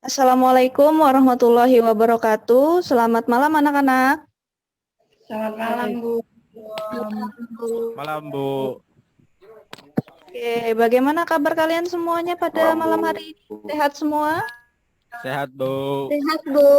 Assalamualaikum warahmatullahi wabarakatuh. Selamat malam anak-anak. Selamat malam, Bu. Malam, Bu. Oke, bagaimana kabar kalian semuanya pada malam hari ini? Sehat semua? Sehat, Bu. Sehat, Bu.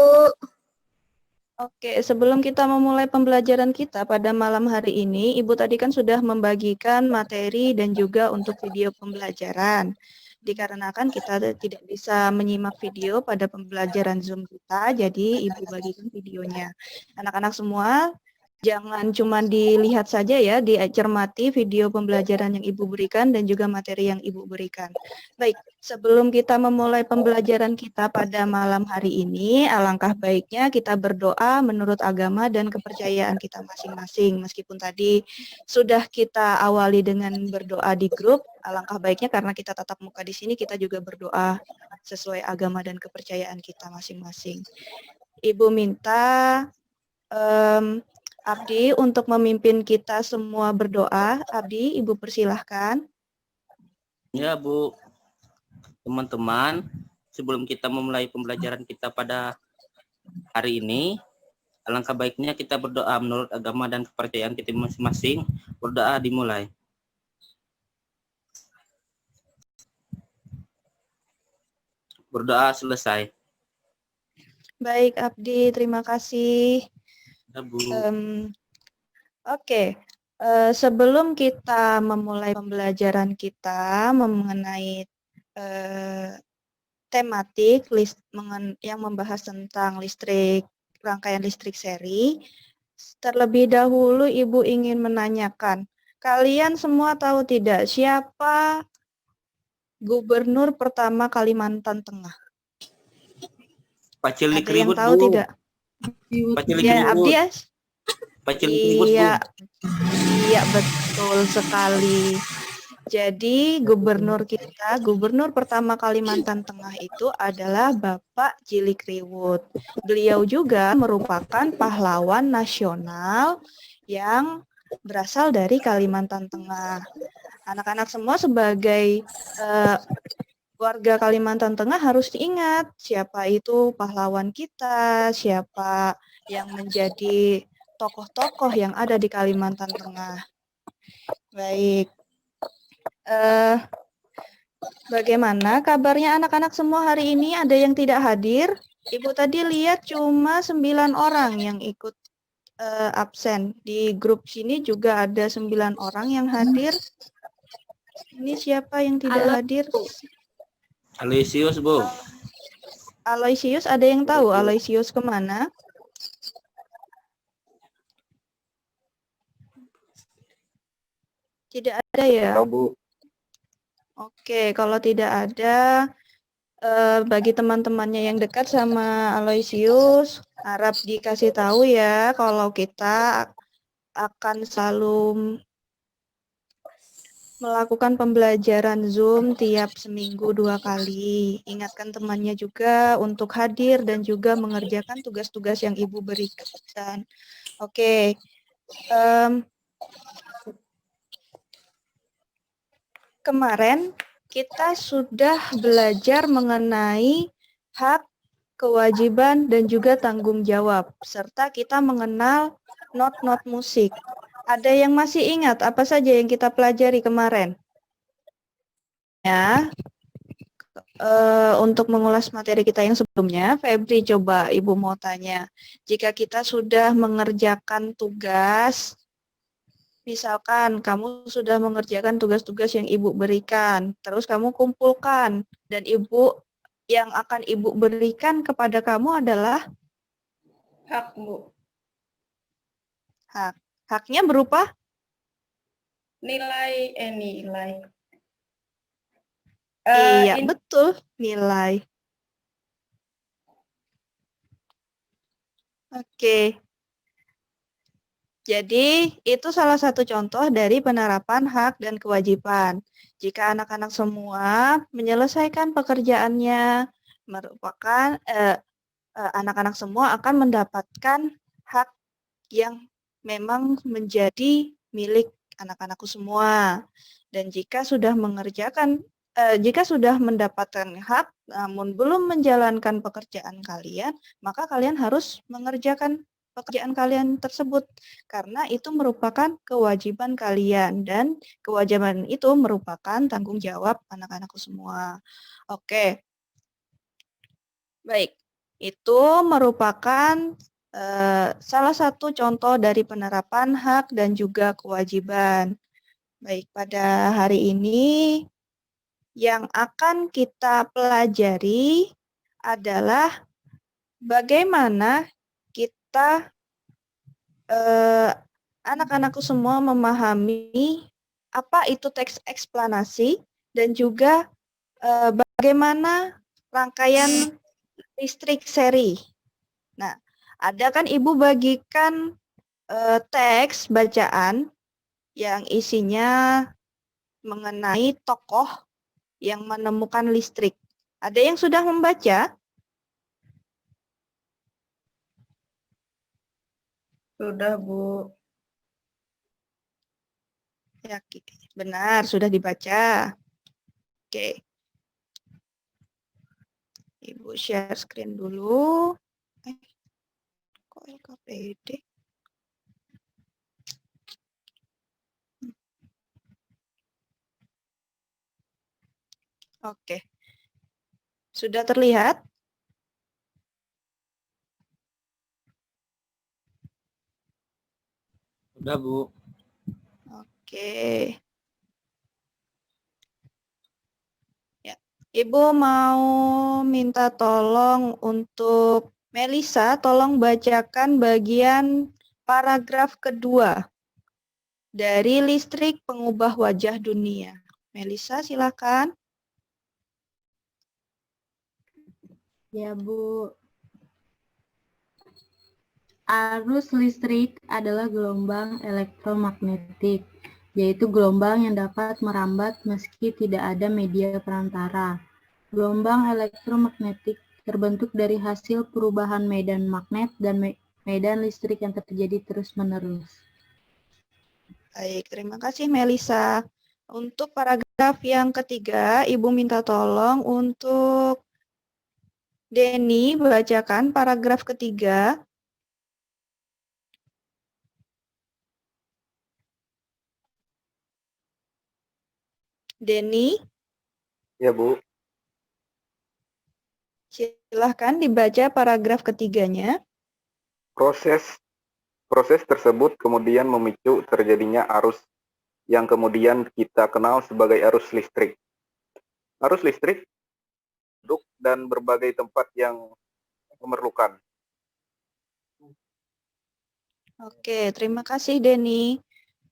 Oke, sebelum kita memulai pembelajaran kita pada malam hari ini, Ibu tadi kan sudah membagikan materi dan juga untuk video pembelajaran. Dikarenakan kita tidak bisa menyimak video pada pembelajaran Zoom kita, jadi Ibu bagikan videonya. Anak-anak semua, jangan cuma dilihat saja ya, dicermati video pembelajaran yang Ibu berikan dan juga materi yang Ibu berikan. Baik, sebelum kita memulai pembelajaran kita pada malam hari ini, alangkah baiknya kita berdoa menurut agama dan kepercayaan kita masing-masing. Meskipun tadi sudah kita awali dengan berdoa di grup, alangkah baiknya karena kita tatap muka di sini, kita juga berdoa sesuai agama dan kepercayaan kita masing-masing. Ibu minta Abdi untuk memimpin kita semua berdoa. Abdi, Ibu persilahkan. Ya, Bu. Teman-teman, sebelum kita memulai pembelajaran kita pada hari ini, alangkah baiknya kita berdoa menurut agama dan kepercayaan kita masing-masing. Berdoa dimulai. Berdoa selesai. Baik, Abdi, terima kasih. Ya, Bu. Oke. Sebelum kita memulai pembelajaran kita mengenai tematik yang membahas tentang rangkaian listrik seri, terlebih dahulu Ibu ingin menanyakan, kalian semua tahu tidak siapa gubernur pertama Kalimantan Tengah? Pak Cilik Ada yang ribut, tahu Bu. tidak? Pak Cilik Ya, ribut. Abdi ya? Pak Cilik ribut, Bu. Iya, betul sekali. Jadi gubernur pertama Kalimantan Tengah itu adalah Bapak Cilik Riwut. Beliau juga merupakan pahlawan nasional yang berasal dari Kalimantan Tengah. Anak-anak semua sebagai warga Kalimantan Tengah harus diingat siapa itu pahlawan kita, siapa yang menjadi tokoh-tokoh yang ada di Kalimantan Tengah. Baik. Bagaimana kabarnya anak-anak semua hari ini? Ada yang tidak hadir? Ibu tadi lihat cuma 9 orang yang ikut absen. Di grup sini juga ada 9 orang yang hadir. Ini siapa yang tidak hadir? Aloysius, Bu. Aloysius, ada yang tahu Aloysius kemana? Tidak ada ya? Bu. Oke, kalau tidak ada, bagi teman-temannya yang dekat sama Aloysius, harap dikasih tahu ya kalau kita akan selalu melakukan pembelajaran Zoom tiap seminggu 2 kali. Ingatkan temannya juga untuk hadir dan juga mengerjakan tugas-tugas yang Ibu berikan. Oke. Kemarin kita sudah belajar mengenai hak, kewajiban, dan juga tanggung jawab, serta kita mengenal not-not musik. Ada yang masih ingat apa saja yang kita pelajari kemarin? Ya, untuk mengulas materi kita yang sebelumnya, Febri coba Ibu mau tanya, jika kita sudah mengerjakan tugas, misalkan kamu sudah mengerjakan tugas-tugas yang Ibu berikan, terus kamu kumpulkan, dan yang akan Ibu berikan kepada kamu adalah Hak, Bu. hak. Haknya berupa Nilai. iya, betul, nilai. Oke. Jadi, itu salah satu contoh dari penerapan hak dan kewajiban. Jika anak-anak semua menyelesaikan pekerjaannya, merupakan anak-anak semua akan mendapatkan hak yang memang menjadi milik anak-anakku semua. Dan jika sudah mendapatkan hak namun belum menjalankan pekerjaan kalian, maka kalian harus mengerjakan pekerjaan kalian tersebut karena itu merupakan kewajiban kalian dan kewajiban itu merupakan tanggung jawab anak-anakku semua. Oke. Baik. Itu merupakan salah satu contoh dari penerapan hak dan juga kewajiban. Baik, pada hari ini yang akan kita pelajari adalah bagaimana kita anak-anakku semua memahami apa itu teks eksplanasi dan juga bagaimana rangkaian listrik seri. Nah, ada kan Ibu bagikan teks bacaan yang isinya mengenai tokoh yang menemukan listrik. Ada yang sudah membaca? Sudah, Bu. Ya, benar, sudah dibaca. Oke. Ibu share screen dulu. Kok LKPD? Oke. Sudah terlihat? Udah, Bu. Oke. Ya. Ibu mau minta tolong untuk Melisa, tolong bacakan bagian paragraf kedua dari listrik pengubah wajah dunia. Melisa, silakan. Ya, Bu. Arus listrik adalah gelombang elektromagnetik, yaitu gelombang yang dapat merambat meski tidak ada media perantara. Gelombang elektromagnetik terbentuk dari hasil perubahan medan magnet dan medan listrik yang terjadi terus-menerus. Baik, terima kasih Melisa. Untuk paragraf yang ketiga, Ibu minta tolong untuk Denny bacakan paragraf ketiga. Denny, Ya, Bu. silahkan dibaca paragraf ketiganya. Proses tersebut kemudian memicu terjadinya arus yang kemudian kita kenal sebagai arus listrik. Arus listrik duduk dan berbagai tempat yang memerlukan. Oke, terima kasih Denny.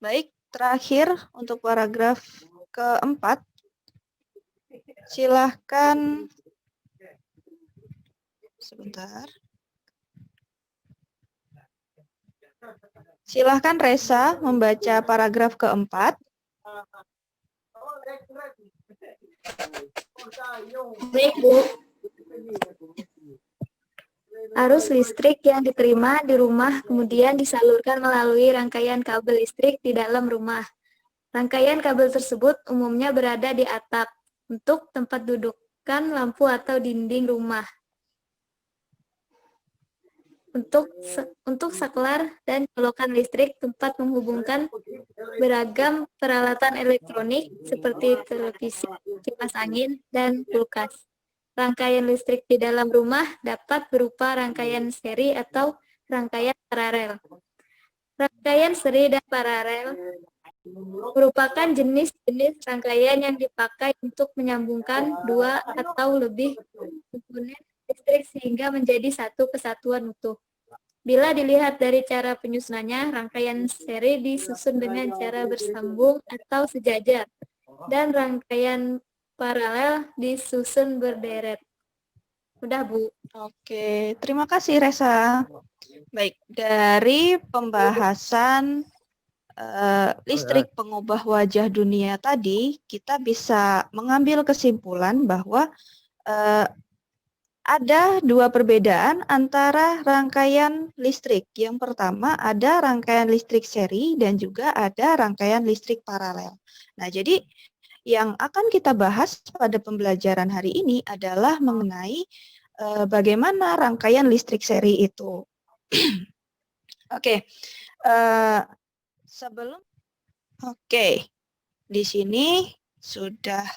Baik, terakhir untuk paragraf keempat. Silahkan. Sebentar. Silahkan Resa membaca paragraf keempat. Baik, Bu. Arus listrik yang diterima di rumah kemudian disalurkan melalui rangkaian kabel listrik di dalam rumah. Rangkaian kabel tersebut umumnya berada di atap untuk tempat dudukan lampu atau dinding rumah. Untuk saklar dan colokan listrik tempat menghubungkan beragam peralatan elektronik seperti televisi, kipas angin, dan kulkas. Rangkaian listrik di dalam rumah dapat berupa rangkaian seri atau rangkaian paralel. Rangkaian seri dan paralel merupakan jenis-jenis rangkaian yang dipakai untuk menyambungkan dua atau lebih komponen listrik sehingga menjadi satu kesatuan utuh. Bila dilihat dari cara penyusunannya, rangkaian seri disusun dengan cara bersambung atau sejajar, dan rangkaian paralel disusun berderet. Udah, Bu. Oke, terima kasih Resa. Baik, dari pembahasan listrik pengubah wajah dunia tadi, kita bisa mengambil kesimpulan bahwa ada dua perbedaan antara rangkaian listrik. Yang pertama ada rangkaian listrik seri dan juga ada rangkaian listrik paralel. Nah, jadi yang akan kita bahas pada pembelajaran hari ini adalah mengenai bagaimana rangkaian listrik seri itu. Oke, sebelum di sini sudah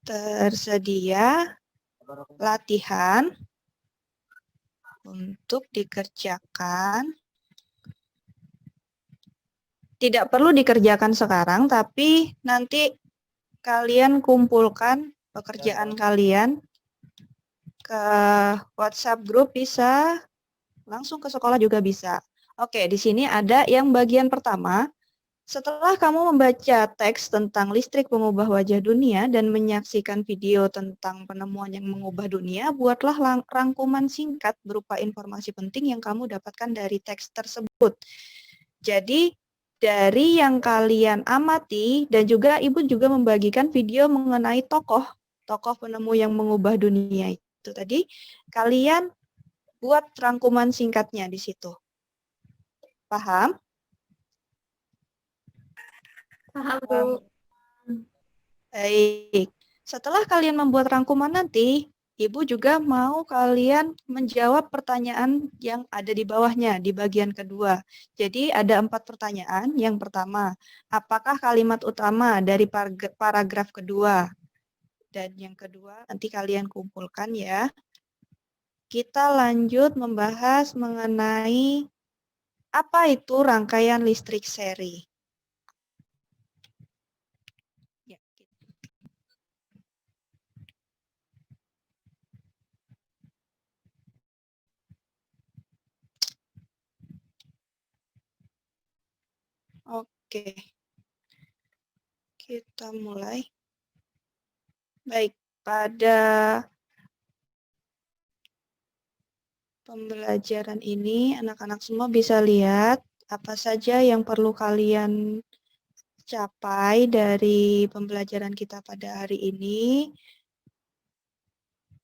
tersedia latihan untuk dikerjakan. Tidak perlu dikerjakan sekarang, tapi nanti kalian kumpulkan pekerjaan kalian ke WhatsApp grup bisa, langsung ke sekolah juga bisa. Oke, di sini ada yang bagian pertama. Setelah kamu membaca teks tentang listrik mengubah wajah dunia dan menyaksikan video tentang penemuan yang mengubah dunia, buatlah rangkuman singkat berupa informasi penting yang kamu dapatkan dari teks tersebut. Jadi, dari yang kalian amati dan juga Ibu juga membagikan video mengenai tokoh penemu yang mengubah dunia itu tadi, kalian buat rangkuman singkatnya di situ. Paham? Paham, Bu. Baik. Setelah kalian membuat rangkuman nanti, Ibu juga mau kalian menjawab pertanyaan yang ada di bawahnya, di bagian kedua. Jadi ada 4 pertanyaan. Yang pertama, apakah kalimat utama dari paragraf kedua? Dan yang kedua, nanti kalian kumpulkan ya. Kita lanjut membahas mengenai apa itu rangkaian listrik seri. Ya, Oke, kita mulai. Baik, pada pembelajaran ini anak-anak semua bisa lihat apa saja yang perlu kalian capai dari pembelajaran kita pada hari ini.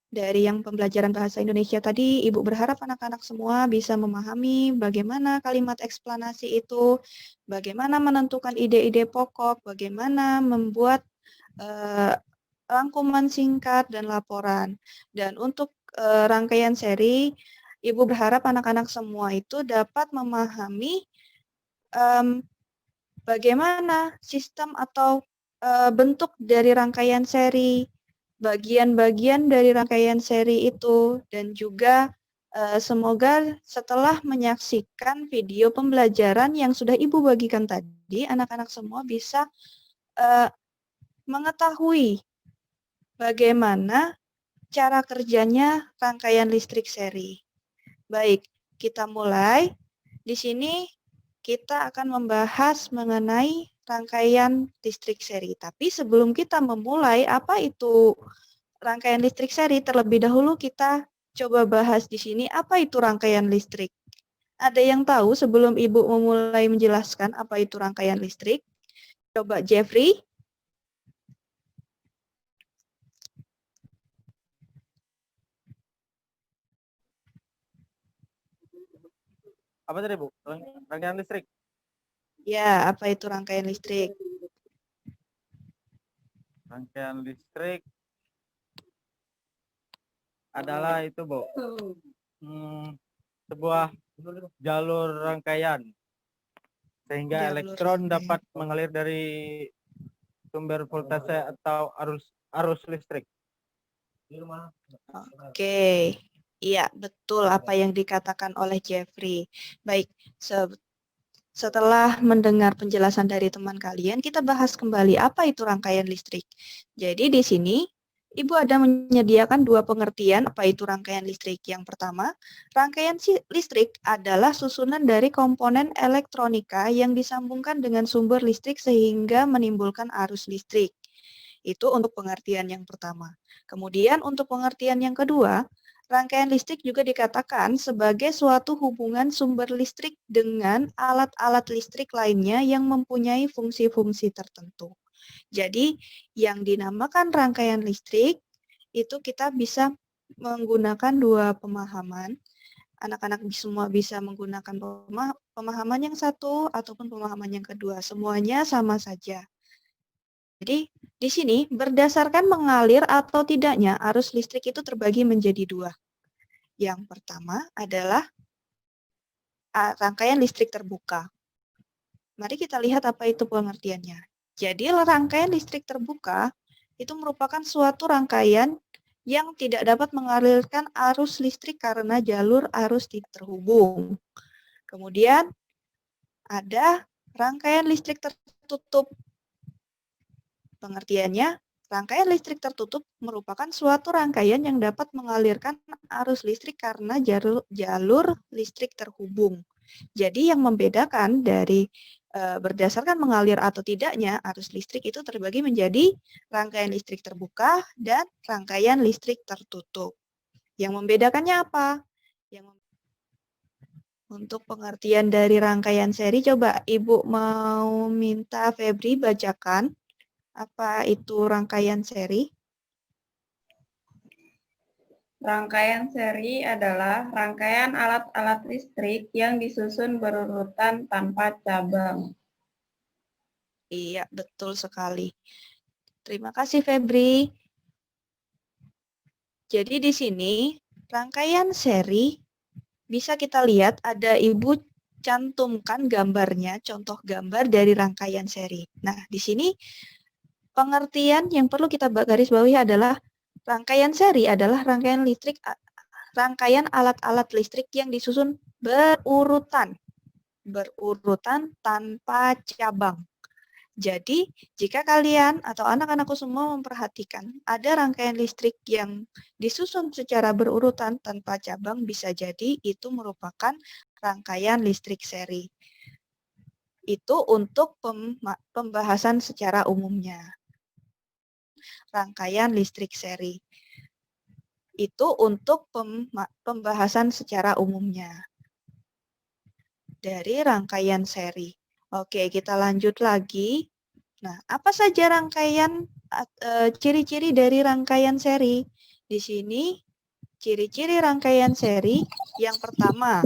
Dari yang pembelajaran bahasa Indonesia tadi, Ibu berharap anak-anak semua bisa memahami bagaimana kalimat eksplanasi itu, bagaimana menentukan ide-ide pokok, bagaimana membuat rangkuman singkat dan laporan. Dan untuk rangkaian seri, Ibu berharap anak-anak semua itu dapat memahami bagaimana sistem atau bentuk dari rangkaian seri, bagian-bagian dari rangkaian seri itu, dan juga semoga setelah menyaksikan video pembelajaran yang sudah Ibu bagikan tadi, anak-anak semua bisa mengetahui bagaimana cara kerjanya rangkaian listrik seri. Baik, kita mulai. Di sini kita akan membahas mengenai rangkaian listrik seri. Tapi sebelum kita memulai apa itu rangkaian listrik seri, terlebih dahulu kita coba bahas di sini apa itu rangkaian listrik. Ada yang tahu sebelum Ibu memulai menjelaskan apa itu rangkaian listrik? Coba Jeffrey. Apa tadi, Bu? Rangkaian listrik. Ya, apa itu rangkaian listrik? Rangkaian listrik adalah itu, Bu. Sebuah jalur rangkaian sehingga Jalur elektron rangkaian. dapat mengalir dari sumber voltase atau arus listrik. Oke, iya betul apa yang dikatakan oleh Jeffrey. Baik, setelah mendengar penjelasan dari teman kalian, kita bahas kembali apa itu rangkaian listrik. Jadi di sini Ibu ada menyediakan 2 pengertian apa itu rangkaian listrik. Yang pertama, rangkaian listrik adalah susunan dari komponen elektronika yang disambungkan dengan sumber listrik sehingga menimbulkan arus listrik. Itu untuk pengertian yang pertama. Kemudian untuk pengertian yang kedua, rangkaian listrik juga dikatakan sebagai suatu hubungan sumber listrik dengan alat-alat listrik lainnya yang mempunyai fungsi-fungsi tertentu. Jadi, yang dinamakan rangkaian listrik itu kita bisa menggunakan 2 pemahaman. Anak-anak semua bisa menggunakan pemahaman yang satu ataupun pemahaman yang kedua. Semuanya sama saja. Jadi di sini berdasarkan mengalir atau tidaknya arus listrik itu terbagi menjadi dua. Yang pertama adalah rangkaian listrik terbuka. Mari kita lihat apa itu pengertiannya. Jadi rangkaian listrik terbuka itu merupakan suatu rangkaian yang tidak dapat mengalirkan arus listrik karena jalur arus tidak terhubung. Kemudian ada rangkaian listrik tertutup. Pengertiannya, rangkaian listrik tertutup merupakan suatu rangkaian yang dapat mengalirkan arus listrik karena jalur listrik terhubung. Jadi yang membedakan dari berdasarkan mengalir atau tidaknya arus listrik itu terbagi menjadi rangkaian listrik terbuka dan rangkaian listrik tertutup. Yang membedakannya apa? Untuk pengertian dari rangkaian seri, coba Ibu mau minta Febri bacakan apa itu rangkaian seri. Rangkaian seri adalah rangkaian alat-alat listrik yang disusun berurutan tanpa cabang. Iya, betul sekali. Terima kasih, Febri. Jadi di sini rangkaian seri bisa kita lihat ada Ibu cantumkan gambarnya, contoh gambar dari rangkaian seri. Nah, di sini pengertian yang perlu kita garis bawahi adalah rangkaian seri adalah rangkaian alat-alat listrik yang disusun berurutan tanpa cabang. Jadi, jika kalian atau anak-anakku semua memperhatikan, ada rangkaian listrik yang disusun secara berurutan tanpa cabang, bisa jadi itu merupakan rangkaian listrik seri. Itu untuk pembahasan secara umumnya. Rangkaian listrik seri. Itu untuk pembahasan secara umumnya. Dari rangkaian seri. Oke, kita lanjut lagi. Nah, apa saja rangkaian ciri-ciri dari rangkaian seri? Di sini ciri-ciri rangkaian seri yang pertama,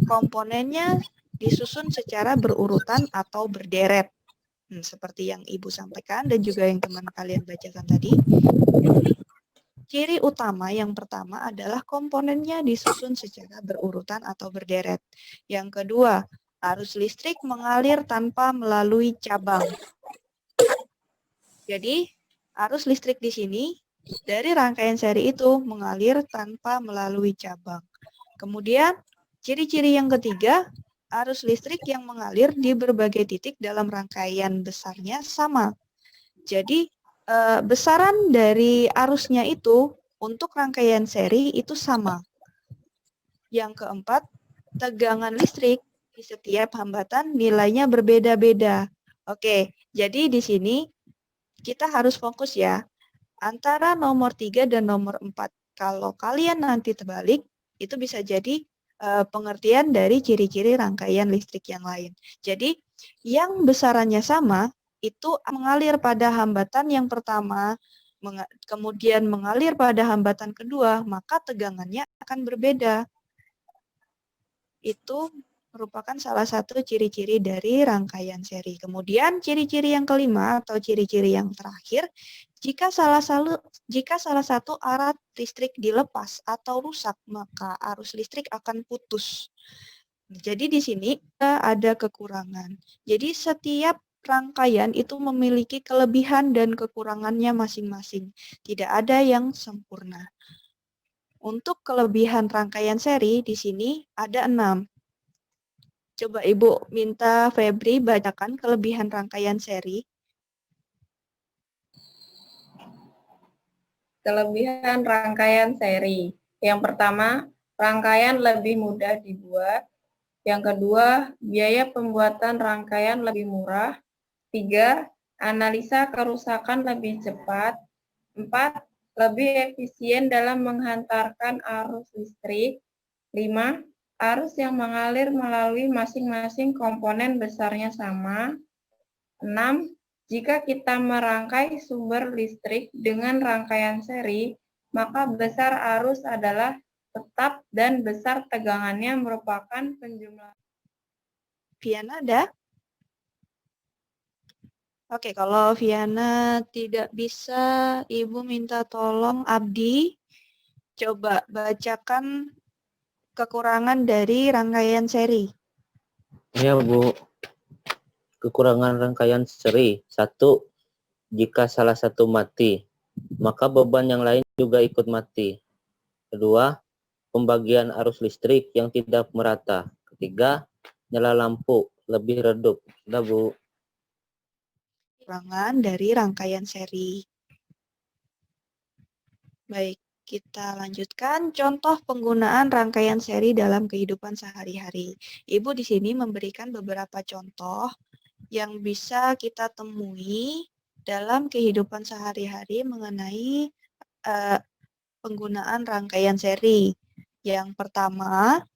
komponennya disusun secara berurutan atau berderet. Seperti yang Ibu sampaikan dan juga yang teman kalian bacakan tadi. Ciri utama yang pertama adalah komponennya disusun secara berurutan atau berderet. Yang kedua, arus listrik mengalir tanpa melalui cabang. Jadi, arus listrik di sini dari rangkaian seri itu mengalir tanpa melalui cabang. Kemudian, ciri-ciri yang ketiga, arus listrik yang mengalir di berbagai titik dalam rangkaian besarnya sama. Jadi, besaran dari arusnya itu untuk rangkaian seri itu sama. Yang keempat, tegangan listrik di setiap hambatan nilainya berbeda-beda. Oke, jadi di sini kita harus fokus ya antara nomor 3 dan nomor 4. Kalau kalian nanti terbalik, itu bisa jadi pengertian dari ciri-ciri rangkaian listrik yang lain. Jadi, yang besarannya sama, itu mengalir pada hambatan yang pertama, kemudian mengalir pada hambatan kedua, maka tegangannya akan berbeda. Itu merupakan salah satu ciri-ciri dari rangkaian seri. Kemudian ciri-ciri yang kelima atau ciri-ciri yang terakhir, jika salah satu alat listrik dilepas atau rusak, maka arus listrik akan putus. Jadi di sini ada kekurangan. Jadi setiap rangkaian itu memiliki kelebihan dan kekurangannya masing-masing. Tidak ada yang sempurna. Untuk kelebihan rangkaian seri di sini ada 6. Coba Ibu minta Febri bacakan kelebihan rangkaian seri. Kelebihan rangkaian seri. Yang pertama, rangkaian lebih mudah dibuat. Yang kedua, biaya pembuatan rangkaian lebih murah. 3, analisa kerusakan lebih cepat. 4, lebih efisien dalam menghantarkan arus listrik. 5, arus yang mengalir melalui masing-masing komponen besarnya sama. 6, jika kita merangkai sumber listrik dengan rangkaian seri, maka besar arus adalah tetap dan besar tegangannya merupakan penjumlahan. Pian ada? Oke, kalau Viana tidak bisa, Ibu minta tolong Abdi coba bacakan kekurangan dari rangkaian seri. Ya, Bu. Kekurangan rangkaian seri. 1. Jika salah satu mati, maka beban yang lain juga ikut mati. 2. Pembagian arus listrik yang tidak merata. 3. Nyala lampu lebih redup. Sudah, Bu. Kekurangan dari rangkaian seri. Baik, kita lanjutkan contoh penggunaan rangkaian seri dalam kehidupan sehari-hari. Ibu di sini memberikan beberapa contoh yang bisa kita temui dalam kehidupan sehari-hari mengenai penggunaan rangkaian seri. Yang pertama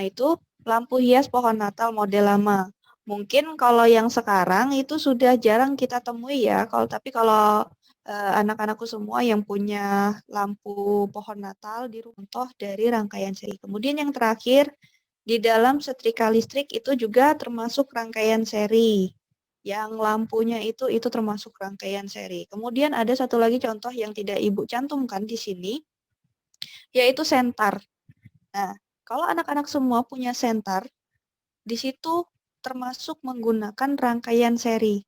itu lampu hias pohon Natal model lama. Mungkin kalau yang sekarang itu sudah jarang kita temui ya. Tapi kalau anak-anakku semua yang punya lampu pohon Natal di contoh dari rangkaian seri. Kemudian yang terakhir, di dalam setrika listrik itu juga termasuk rangkaian seri. Yang lampunya itu termasuk rangkaian seri. Kemudian ada satu lagi contoh yang tidak Ibu cantumkan di sini, yaitu sentar. Nah, kalau anak-anak semua punya sentar, di situ termasuk menggunakan rangkaian seri.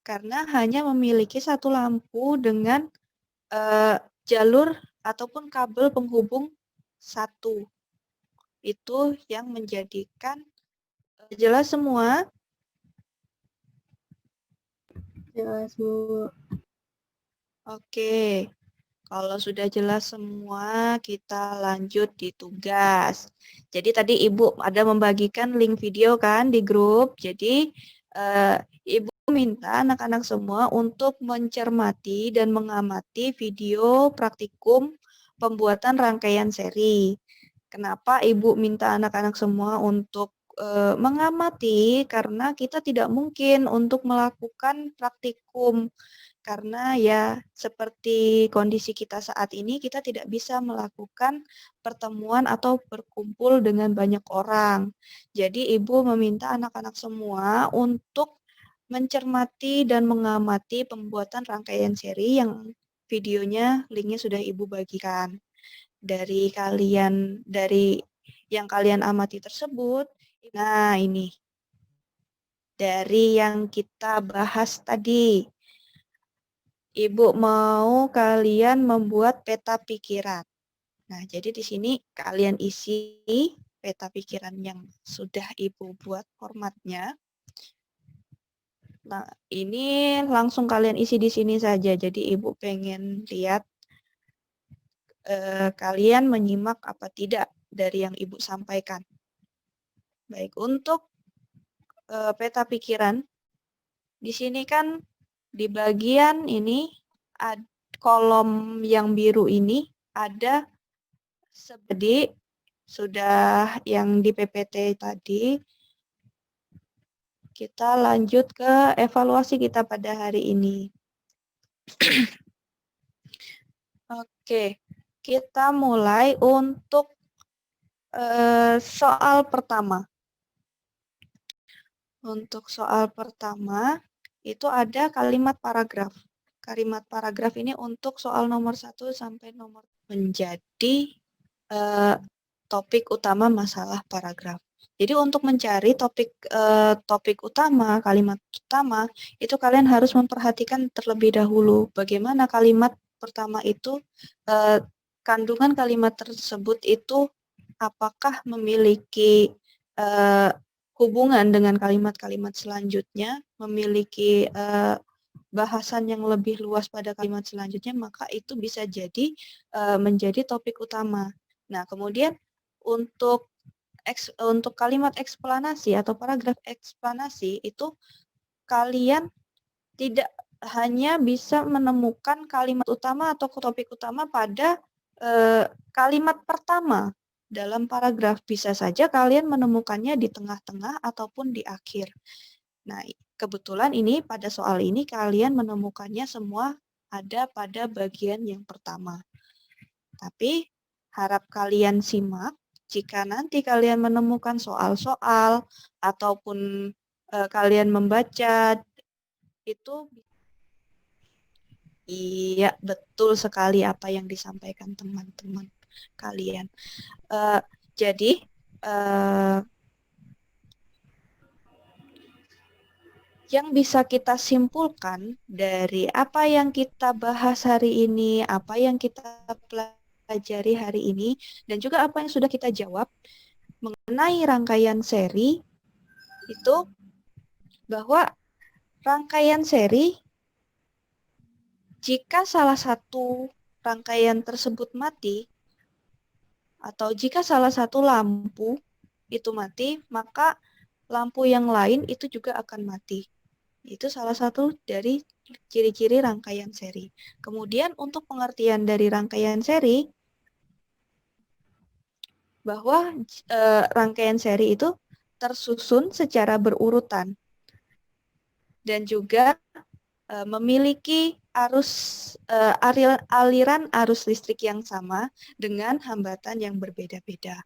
Karena hanya memiliki satu lampu dengan jalur ataupun kabel penghubung satu. Itu yang menjadikan jelas semua. Jelas, Bu. Oke. Kalau sudah jelas semua, kita lanjut di tugas. Jadi tadi Ibu ada membagikan link video kan di grup. Jadi Ibu minta anak-anak semua untuk mencermati dan mengamati video praktikum pembuatan rangkaian seri. Kenapa Ibu minta anak-anak semua untuk mengamati? Karena kita tidak mungkin untuk melakukan praktikum. Karena ya seperti kondisi kita saat ini, kita tidak bisa melakukan pertemuan atau berkumpul dengan banyak orang. Jadi Ibu meminta anak-anak semua untuk mencermati dan mengamati pembuatan rangkaian seri yang videonya, linknya sudah Ibu bagikan. Dari yang kalian amati tersebut, nah ini, dari yang kita bahas tadi, Ibu mau kalian membuat peta pikiran. Nah, jadi di sini kalian isi peta pikiran yang sudah Ibu buat formatnya. Nah, ini langsung kalian isi di sini saja. Jadi Ibu pengen lihat kalian menyimak apa tidak dari yang Ibu sampaikan. Baik, untuk peta pikiran, di sini kan di bagian ini, kolom yang biru ini ada seperti sudah yang di PPT tadi. Kita lanjut ke evaluasi kita pada hari ini. Oke, kita mulai untuk soal pertama. Untuk soal pertama, itu ada kalimat paragraf. Kalimat paragraf ini untuk soal nomor 1 sampai nomor menjadi topik utama masalah paragraf. Jadi untuk mencari topik utama, kalimat utama, itu kalian harus memperhatikan terlebih dahulu bagaimana kalimat pertama itu, kandungan kalimat tersebut itu apakah memiliki hubungan dengan kalimat-kalimat selanjutnya, memiliki bahasan yang lebih luas pada kalimat selanjutnya, maka itu bisa jadi menjadi topik utama. Nah, kemudian untuk kalimat eksplanasi atau paragraf eksplanasi itu kalian tidak hanya bisa menemukan kalimat utama atau topik utama pada kalimat pertama dalam paragraf. Bisa saja kalian menemukannya di tengah-tengah ataupun di akhir. Nah, kebetulan ini pada soal ini kalian menemukannya semua ada pada bagian yang pertama. Tapi harap kalian simak jika nanti kalian menemukan soal-soal ataupun kalian membaca itu. Iya, betul sekali apa yang disampaikan teman-teman kalian. Jadi, yang bisa kita simpulkan dari apa yang kita bahas hari ini, apa yang kita pelajari hari ini, dan juga apa yang sudah kita jawab mengenai rangkaian seri, itu bahwa rangkaian seri, jika salah satu rangkaian tersebut mati, atau jika salah satu lampu itu mati, maka lampu yang lain itu juga akan mati. Itu salah satu dari ciri-ciri rangkaian seri. Kemudian untuk pengertian dari rangkaian seri, bahwa rangkaian seri itu tersusun secara berurutan dan juga memiliki aliran arus listrik yang sama dengan hambatan yang berbeda-beda.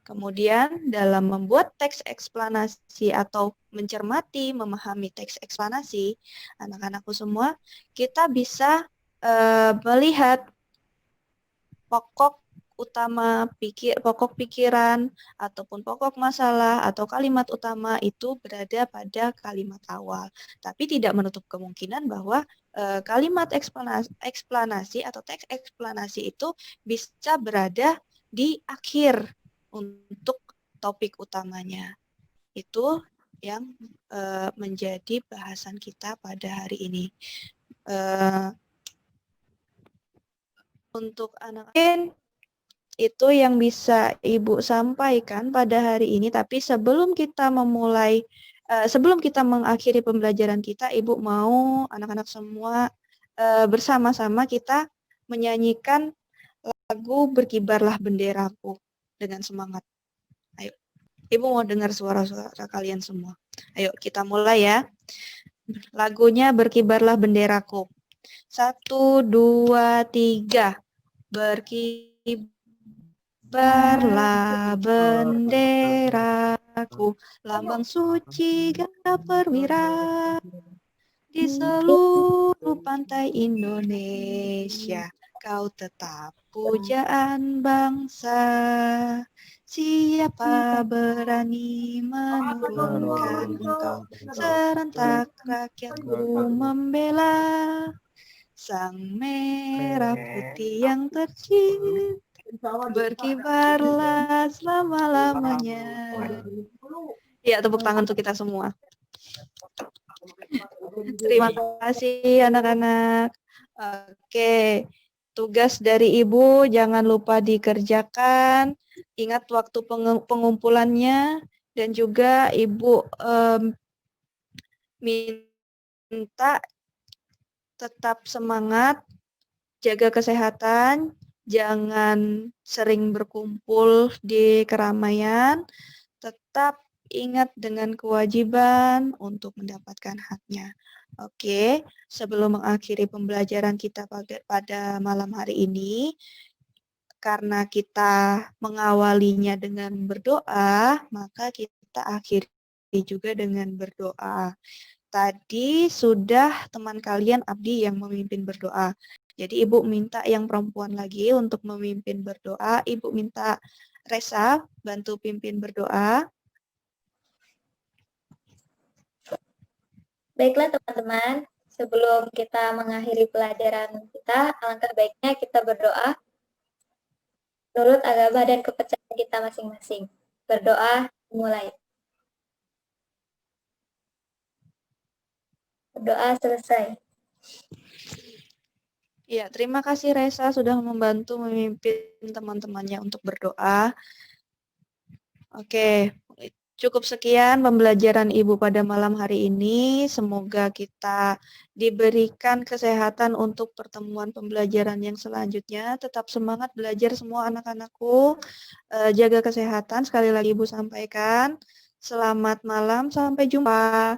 Kemudian dalam membuat teks eksplanasi atau mencermati, memahami teks eksplanasi, anak-anakku semua, kita bisa melihat pokok utama pokok pikiran ataupun pokok masalah atau kalimat utama itu berada pada kalimat awal. Tapi tidak menutup kemungkinan bahwa kalimat eksplanasi atau teks eksplanasi itu bisa berada di akhir untuk topik utamanya. Itu yang menjadi bahasan kita pada hari ini. Untuk anak-anak itu yang bisa Ibu sampaikan pada hari ini, tapi sebelum kita memulai, sebelum kita mengakhiri pembelajaran kita, Ibu mau anak-anak semua bersama-sama kita menyanyikan lagu Berkibarlah Benderaku dengan semangat. Ayo, Ibu mau dengar suara-suara kalian semua. Ayo kita mulai ya. Lagunya Berkibarlah Benderaku. 1, 2, 3. Berkibarlah benderaku, lambang suci ganda perwira di seluruh pantai Indonesia. Kau tetap pujaan bangsa. Siapa berani menurunkan engkau? Serentak rakyatku membela sang merah putih yang tercinta. Berkibarlah selama-lamanya. Ya, tepuk tangan untuk kita semua. Terima kasih anak-anak. Oke, tugas dari Ibu jangan lupa dikerjakan. Ingat waktu pengumpulannya dan juga Ibu minta tetap semangat, jaga kesehatan, jangan sering berkumpul di keramaian, tetap ingat dengan kewajiban untuk mendapatkan haknya. Oke, sebelum mengakhiri pembelajaran kita pada malam hari ini, karena kita mengawalinya dengan berdoa, maka kita akhiri juga dengan berdoa. Tadi sudah teman kalian Abdi yang memimpin berdoa. Jadi Ibu minta yang perempuan lagi untuk memimpin berdoa. Ibu minta Resa bantu pimpin berdoa. Baiklah teman-teman, sebelum kita mengakhiri pelajaran kita, alangkah baiknya kita berdoa menurut agama dan kepercayaan kita masing-masing. Berdoa mulai. Berdoa selesai. Ya, terima kasih Resa sudah membantu memimpin teman-temannya untuk berdoa. Oke, cukup sekian pembelajaran Ibu pada malam hari ini. Semoga kita diberikan kesehatan untuk pertemuan pembelajaran yang selanjutnya. Tetap semangat belajar semua anak-anakku. Jaga kesehatan, sekali lagi Ibu sampaikan. Selamat malam, sampai jumpa.